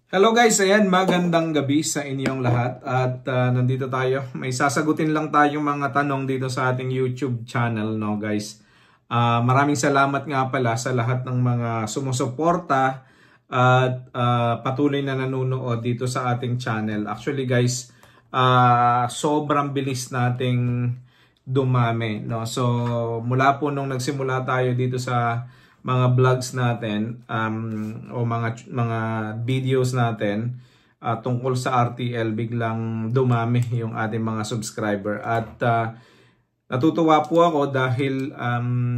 Hello guys, ayan, magandang gabi sa inyong lahat at nandito tayo. May sasagutin lang tayong mga tanong dito sa ating YouTube channel, no guys. Maraming salamat nga pala sa lahat ng mga sumusuporta at patuloy na nanonood dito sa ating channel. Actually guys, sobrang bilis nating dumami, no. So mula po nung nagsimula tayo dito sa mga vlogs natin o mga videos natin tungkol sa RTL, biglang dumami yung ating mga subscriber at natutuwa po ako dahil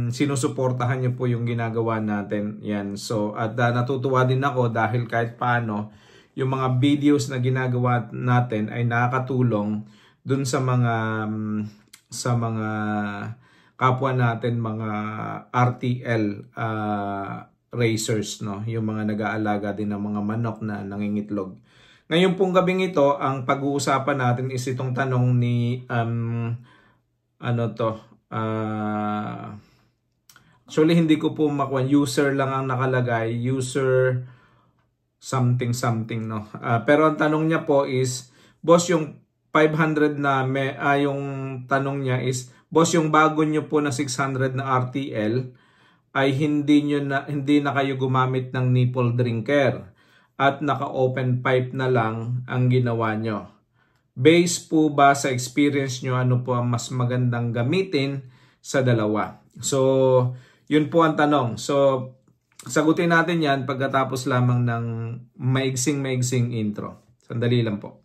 sinusuportahan niyo po yung ginagawa natin. Yan. So at natutuwa din ako dahil kahit paano yung mga videos na ginagawa natin ay nakakatulong dun sa mga kapwa natin, mga RTL racers, no? Yung mga nag-aalaga din ng mga manok na nangingitlog. Ngayon pong gabing ito, ang pag-uusapan natin is itong tanong ni actually hindi ko po makuha, user lang ang nakalagay, user something something, no. Pero ang tanong niya po is, boss, yung 500 na yung tanong niya is, boss, yung bago nyo po na 600 na RTL ay hindi na kayo gumamit ng nipple drinker at naka-open pipe na lang ang ginawa nyo. Based po ba sa experience nyo, ano po ang mas magandang gamitin sa dalawa? So, yun po ang tanong. So, sagutin natin yan pagkatapos lamang ng maigsing intro. Sandali lang po.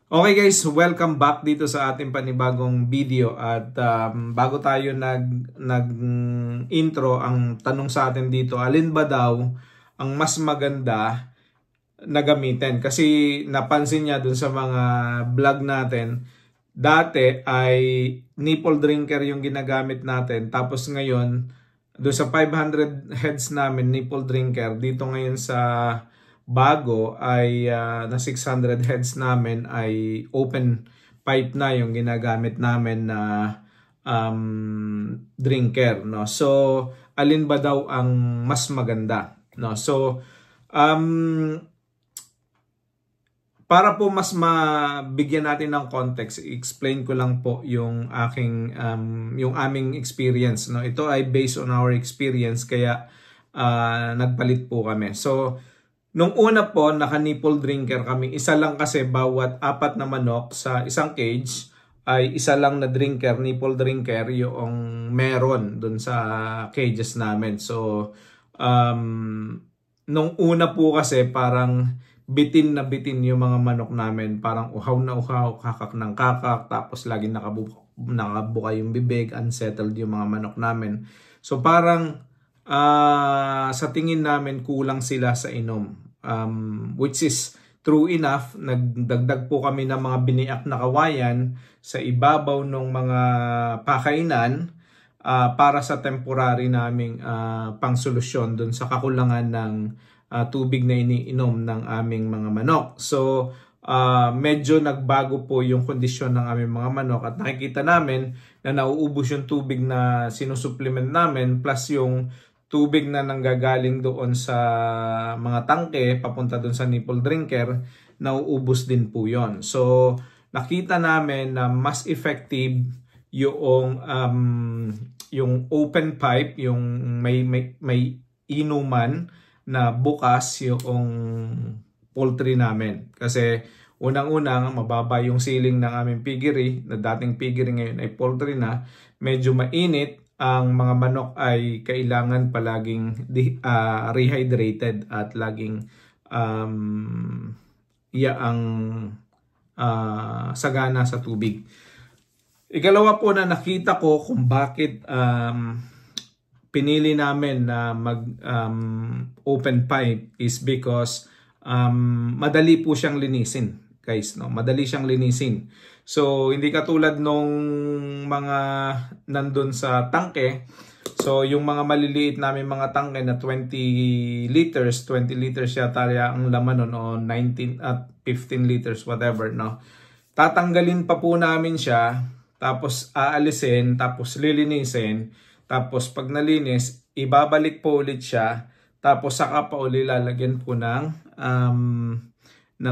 Okay guys, welcome back dito sa ating panibagong video at bago tayo nag-intro, ang tanong sa atin dito, alin ba daw ang mas maganda na gamitin? Kasi napansin niya dun sa mga vlog natin, dati ay nipple drinker yung ginagamit natin, tapos ngayon dun sa 500 heads namin nipple drinker, dito ngayon sa bago ay na 600 heads namin ay open pipe na yung ginagamit namin na drinker, no. So alin ba daw ang mas maganda, no? So para po mas mabigyan natin ng context, explain ko lang po yung aming experience, no. Ito ay based on our experience, kaya nagpalit po kami. So nung una po, naka-nipple drinker kami. Isa lang kasi bawat 4 na manok sa isang cage ay isa lang na drinker, nipple drinker, yung meron dun sa cages namin. So, nung una po kasi parang bitin na bitin yung mga manok namin. Parang uhaw na uhaw, kakak ng kakak, tapos laging nakabuka yung bibig, unsettled yung mga manok namin. So parang sa tingin namin kulang sila sa inom. Which is true enough. Nagdagdag po kami ng mga biniak na kawayan sa ibabaw ng mga pakainan para sa temporary naming pangsolusyon dun sa kakulangan ng tubig na iniinom ng aming mga manok. So medyo nagbago po yung kondisyon ng aming mga manok at nakikita namin na nauubos yung tubig na sinusupplement namin plus yung tubig na nanggagaling doon sa mga tangke papunta doon sa nipple drinker, nauubos din po yon. So nakita namin na mas effective yung open pipe, yung may inuman na bukas yung poultry namin. Kasi unang-unang mababa yung ceiling ng aming piggery, na dating piggery ngayon ay poultry na, medyo mainit. Ang mga manok ay kailangan palaging rehydrated at laging sagana sa tubig. Ikalawa po na nakita ko kung bakit pinili namin na mag open pipe is because madali po siyang linisin, guys, no? Madali siyang linisin. So hindi katulad nung mga nandun sa tangke. So yung mga maliliit namin mga tangke na 20 liters yata ang laman nun, o 19 at 15 liters, whatever, no? Tatanggalin pa po namin siya, tapos aalisin, tapos lilinisin, tapos pag nalinis, ibabalik po ulit siya, tapos saka pa uli lalagyan po ng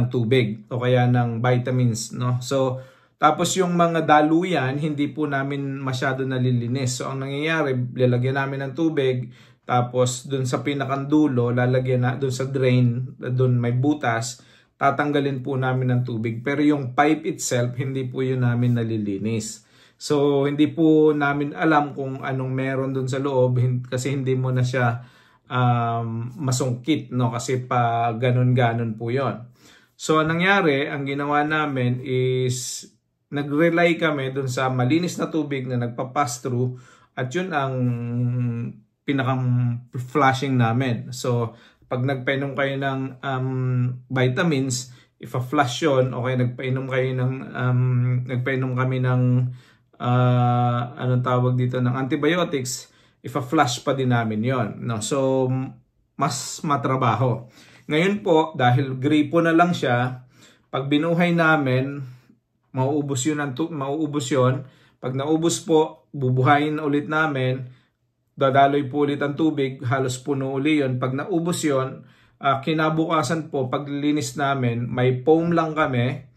tubig o kaya ng vitamins, no? So tapos yung mga daluyan, hindi po namin masyado nalilinis. So ang nangyayari, lalagyan namin ng tubig, tapos dun sa pinakandulo, lalagyan na dun sa drain, dun may butas, tatanggalin po namin ng tubig. Pero yung pipe itself, hindi po yun namin nalilinis. So hindi po namin alam kung anong meron dun sa loob, kasi hindi mo na siya masungkit, no? Kasi pa ganon-ganon po yon. So ang nangyari, ang ginawa namin is nag-rely kami dun sa malinis na tubig na nagpa-pass through, at yun ang pinakang flushing namin. So pag nagpainom kayo ng vitamins, if a-flush yun, okay, nagpainom kami ng anong tawag dito, ng antibiotics, if a-flush pa din namin yon, no? So mas matrabaho. Ngayon po, dahil gripo na lang siya, pag binuhay namin, mauubos yun. Pag naubos po, bubuhayin ulit namin, dadaloy po ulit ang tubig, halos puno uli yun. Pag naubos yun, kinabukasan po, paglilinis namin, may foam lang kami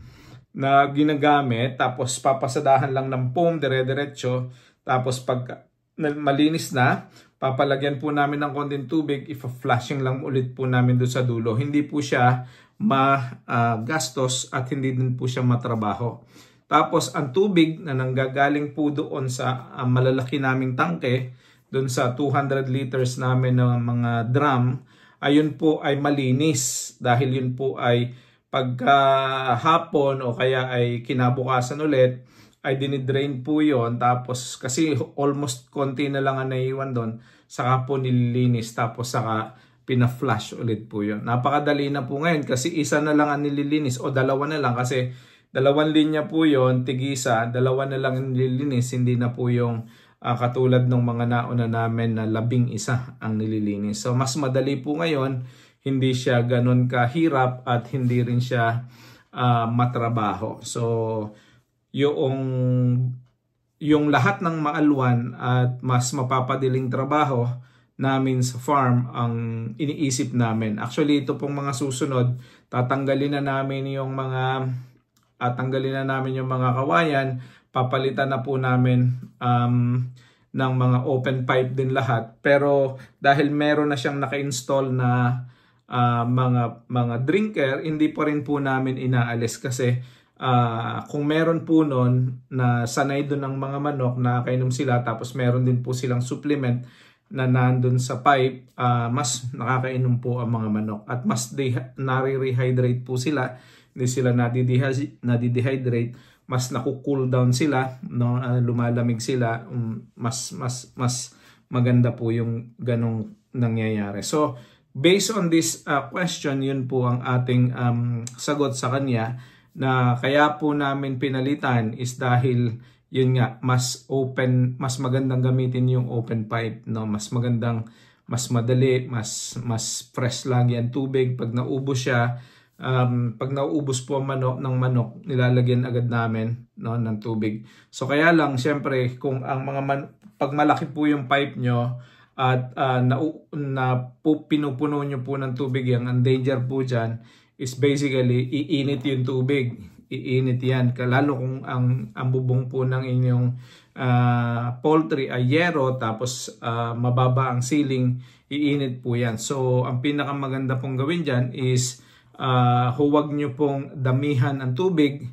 na ginagamit, tapos papasadahan lang ng foam, dire-diretso. Tapos pag malinis na, papalagyan po namin ng konting tubig, if-flushing lang ulit po namin doon sa dulo. Hindi po siya magastos at hindi din po siya matrabaho. Tapos ang tubig na nanggagaling po doon sa malalaki naming tangke, doon sa 200 liters namin ng mga drum, ayun po ay malinis, dahil yun po ay pagkahapon o kaya ay kinabukasan ulit ay dinidrain po yon. Tapos kasi almost konti na lang ang naiwan doon, saka po nililinis, tapos saka pina-flush ulit po yun. Napakadali na po ngayon kasi isa na lang ang nililinis, o dalawa na lang, kasi dalawang linya po yon, tigisa, dalawa na lang ang nililinis, hindi na po yung katulad ng mga nauna namin na 11 ang nililinis. So mas madali po ngayon, hindi siya ganun kahirap at hindi rin siya matrabaho. So yung lahat ng maalwan at mas mapapadiling trabaho namin sa farm ang iniisip namin. Actually, ito pong mga susunod, tatanggalin na namin yung mga kawayan, papalitan na po namin ng mga open pipe din lahat. Pero dahil meron na siyang naka-install na mga drinker, hindi pa rin po namin inaalis, kasi kung meron po nun na sanay doon ng mga manok na kainom sila, tapos meron din po silang supplement na nandun sa pipe, mas nakakainom po ang mga manok at mas nare-rehydrate po sila, hindi sila nadidehydrate, mas naku-cool down sila, no? Lumalamig sila, mas maganda po yung ganong nangyayari. So based on this question, yun po ang ating sagot sa kanya, na kaya po namin pinalitan is dahil yun nga, mas magandang gamitin yung open pipe, no? Mas magandang, mas madali, mas fresh lagi ang tubig. Pag naubos siya, pag naubos po ang ng manok, nilalagyan agad namin, no, ng tubig. So kaya lang, syempre, kung ang pag malaki po yung pipe nyo at pinupuno nyo po ng tubig, ang danger po dyan is basically iinit yung tubig. Iinit yan, lalo kung ang bubong po ng inyong poultry ay yero, tapos mababa ang ceiling, iinit po yan. So ang pinakamaganda pong gawin dyan is huwag nyo pong damihan ang tubig,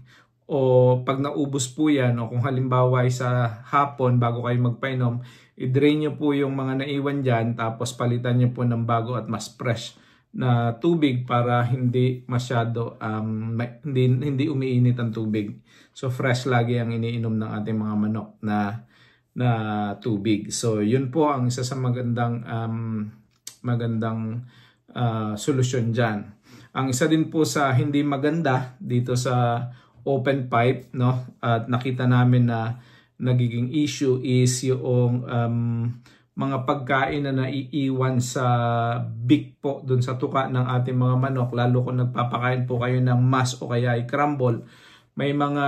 o pag naubos po yan, o kung halimbawa ay sa hapon bago kayo magpainom, i-drain nyo po yung mga naiwan dyan, tapos palitan nyo po ng bago at mas fresh na tubig para hindi masyado hindi umiinit ang tubig. So fresh lagi ang iniinom ng ating mga manok na tubig. So yun po ang isa sa magandang solusyon diyan. Ang isa din po sa hindi maganda dito sa open pipe, no, at nakita namin na nagiging issue is yung mga pagkain na naiiwan sa beak po dun sa tuka ng ating mga manok, lalo kung nagpapakain po kayo ng mash o kaya ay crumble, may mga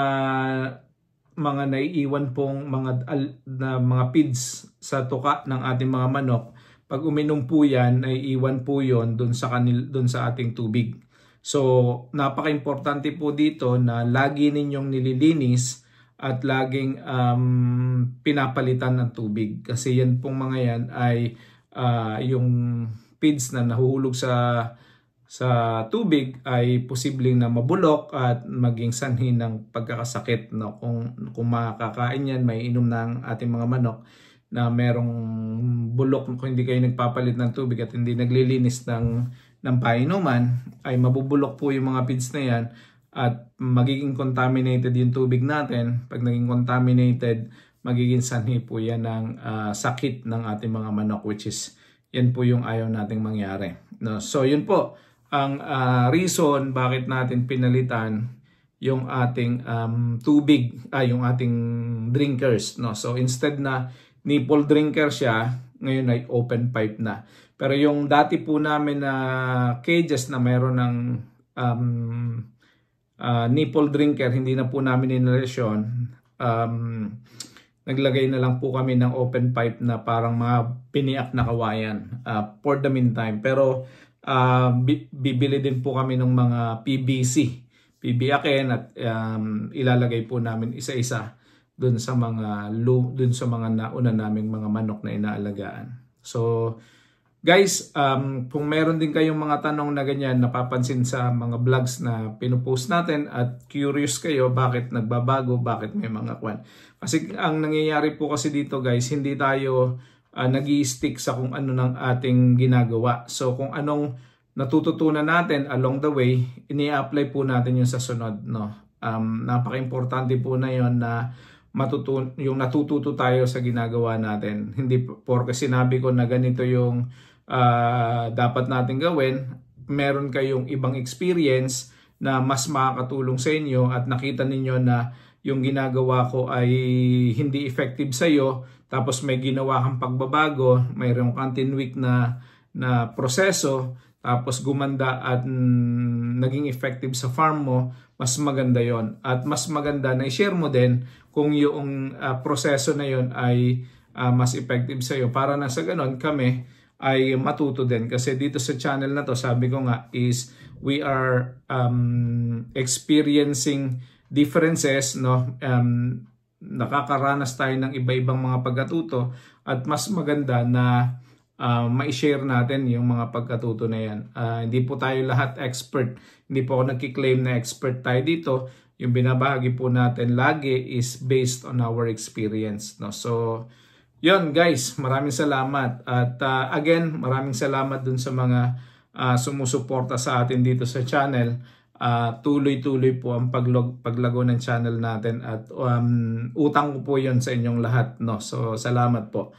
naiiwan pong mga feeds sa tuka ng ating mga manok. Pag uminom po yan, naiiwan po yon dun sa ating tubig. So napaka-importante po dito na lagi ninyong nililinis at laging pinapalitan ng tubig, kasi yan pong mga yan ay yung feeds na nahuhulog sa tubig ay posibleng na mabulok at maging sanhi ng pagkakasakit, no? Kung makakain yan, may inom ng ating mga manok na merong bulok, kung hindi kayo nagpapalit ng tubig at hindi naglilinis ng painuman, ay mabubulok po yung mga feeds na yan at magiging contaminated yung tubig natin. Pag naging contaminated, magiging sanhi po yan ng sakit ng ating mga manok, which is yan po yung ayaw nating mangyari, no? So yun po ang reason bakit natin pinalitan yung ating tubig, yung ating drinkers, no? So instead na nipple drinker siya, ngayon ay open pipe na. Pero yung dati po namin na cages na mayroon ng nipple drinker, hindi na po namin inrelasyon. Naglagay na lang po kami ng open pipe na parang mga piniak na kawayan for the meantime. Pero bibili din po kami ng mga PVC, pibiakin at ilalagay po namin isa-isa dun sa mga nauna naming mga manok na inaalagaan. So guys, kung meron din kayong mga tanong na ganyan napapansin sa mga vlogs na pinupost natin at curious kayo bakit nagbabago, bakit may mga kwan. Kasi ang nangyayari po kasi dito guys, hindi tayo nag-i-stick sa kung ano ng ating ginagawa. So kung anong natututunan natin along the way, ini-apply po natin yung sa sunod, no? Napaka-importante po na yon na yung natututo tayo sa ginagawa natin. Hindi porke sinabi ko na ganito yung dapat natin gawin, meron kayong ibang experience na mas makakatulong sa inyo at nakita ninyo na yung ginagawa ko ay hindi effective sa iyo, tapos may ginawa kang pagbabago, mayroong kang 10 week na proseso, tapos gumanda at naging effective sa farm mo, mas maganda yon. At mas maganda na i-share mo din kung yung proseso na yon ay mas effective sa iyo, para na sa ganon kami ay matuto din. Kasi dito sa channel na to, sabi ko nga, is we are experiencing differences, no? Nakakaranas tayo ng iba-ibang mga pagkatuto at mas maganda na ma-share natin yung mga pagkatuto na yan. Hindi po tayo lahat expert. Hindi po ako nagki-claim na expert tayo dito. Yung binabahagi po natin lagi is based on our experience, no? So yun guys, maraming salamat. At again, maraming salamat dun sa mga sumusuporta sa atin dito sa channel. Tuloy-tuloy po ang paglago ng channel natin at utang ko po yun sa inyong lahat, no? So salamat po.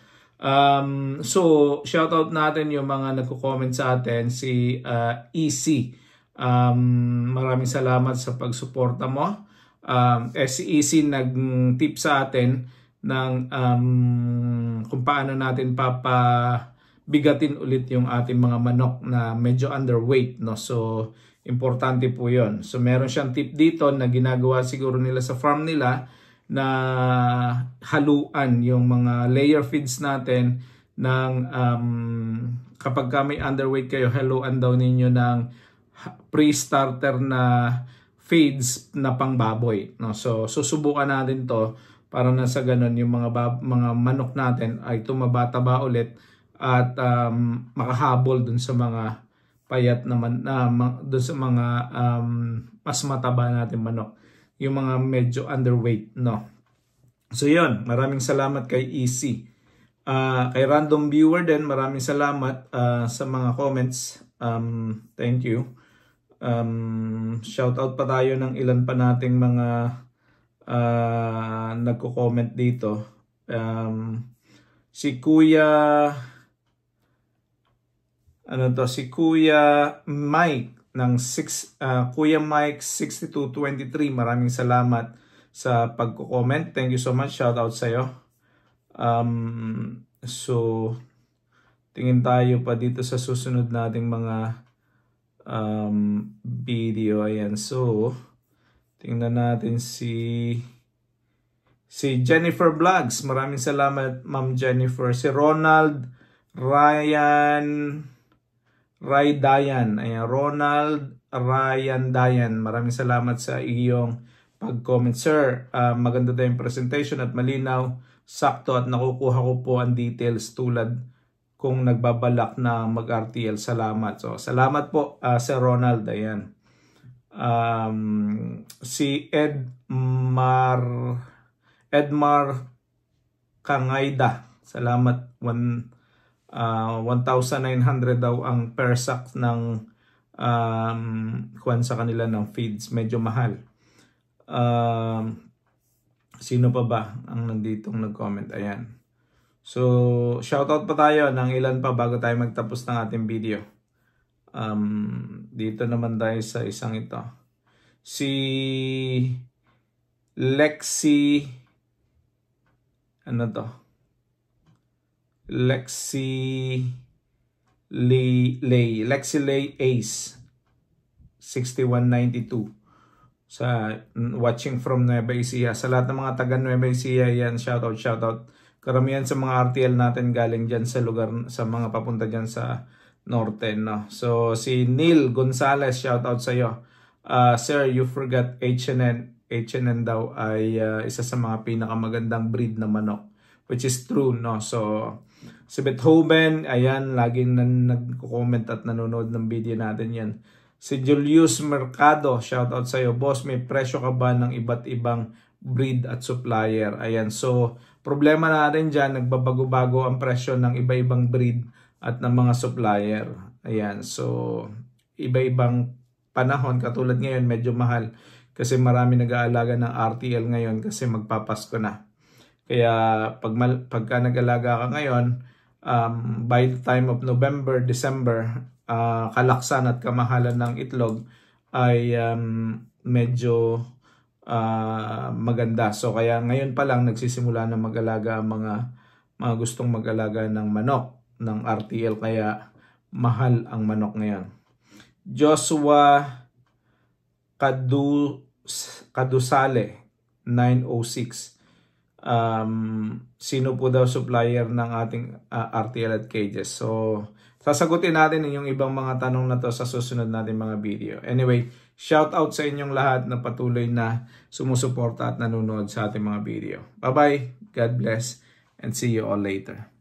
So shoutout natin yung mga nagko-comment sa atin, si EC. Maraming salamat sa pagsuporta mo. Si EC nag-tip sa atin ng kung paano natin papabigatin ulit yung ating mga manok na medyo underweight, no? So importante po yon. So meron siyang tip dito na ginagawa siguro nila sa farm nila, na haluan yung mga layer feeds natin ng kapag may underweight kayo, haluan daw ninyo ng pre-starter na feeds na pangbaboy, no? So susubukan natin to para na sa ganun yung mga manok natin ay tumaba-taba ulit at makahabol dun sa mga payat naman, dun sa mga mas mataba natin manok, yung mga medyo underweight, no? So yun, maraming salamat kay EC. Kay random viewer din, maraming salamat sa mga comments. Thank you. Shout out pa tayo ng ilan pa nating mga nagko-comment dito. Si Kuya si Kuya Mike ng Kuya Mike 6223, maraming salamat sa pagko-comment. Thank you so much. Shout out sa iyo. So, tingin tayo pa dito sa susunod nating mga video. Ayan. So, tingnan natin si Jennifer Vlogs. Maraming salamat, Ma'am Jennifer. Si Ronald Ryan Dayan. Ayan, Ronald Ryan Dayan. Maraming salamat sa iyong pag-comment. Sir, maganda tayong presentation at malinaw, sakto at nakukuha ko po ang details tulad kung nagbabalak na mag-RTL. Salamat. So, salamat po, Sir Ronald. Ayan. Si Edmar Kangayda. Salamat. 1,900 daw ang per sack ng kuwan sa kanila ng feeds. Medyo mahal. Sino pa ba ang nanditong nag-comment? Ayan. So, shoutout pa tayo ng ilan pa bago tayo magtapos ng ating video. Dito naman tayo sa isang ito. Si Lexi, ano to? Lexi Lay Ace 6192 sa watching from Nueva Ecija. Sa lahat ng mga taga Nueva Ecija yan, shoutout. Karamihan sa mga RTL natin galing dyan sa lugar, sa mga papunta dyan sa norte, no? So si Neil Gonzalez, shoutout sa iyo. Sir, you forgot H&N daw ay isa sa mga pinakamagandang breed na manok, which is true, no? So si Beethoven, ayan, laging nagko-comment at nanonood ng video natin yan. Si Julius Mercado, shoutout sa iyo. Boss, may presyo ka ba ng iba't ibang breed at supplier? Ayan, so problema natin dyan, nagbabago-bago ang presyo ng iba-ibang breed at ng mga supplier. Ayan, so iba-ibang panahon. Katulad ngayon, medyo mahal kasi marami nag-aalaga ng RTL ngayon kasi magpapasko na. Kaya pagka nag-alaga ka ngayon, by the time of November, December, kalaksan at kamahalan ng itlog ay medyo maganda. So kaya ngayon pa lang nagsisimula na mag-alaga ang mga gustong mag-alaga ng manok ng RTL, kaya mahal ang manok ngayon. Joshua Kadusale 906. Sino po daw supplier ng ating RTL at cages? So sasagutin natin yung ibang mga tanong na to sa susunod natin mga video. Anyway, shout out sa inyong lahat na patuloy na sumusuporta at nanonood sa ating mga video. Bye-bye, God bless, and see you all later.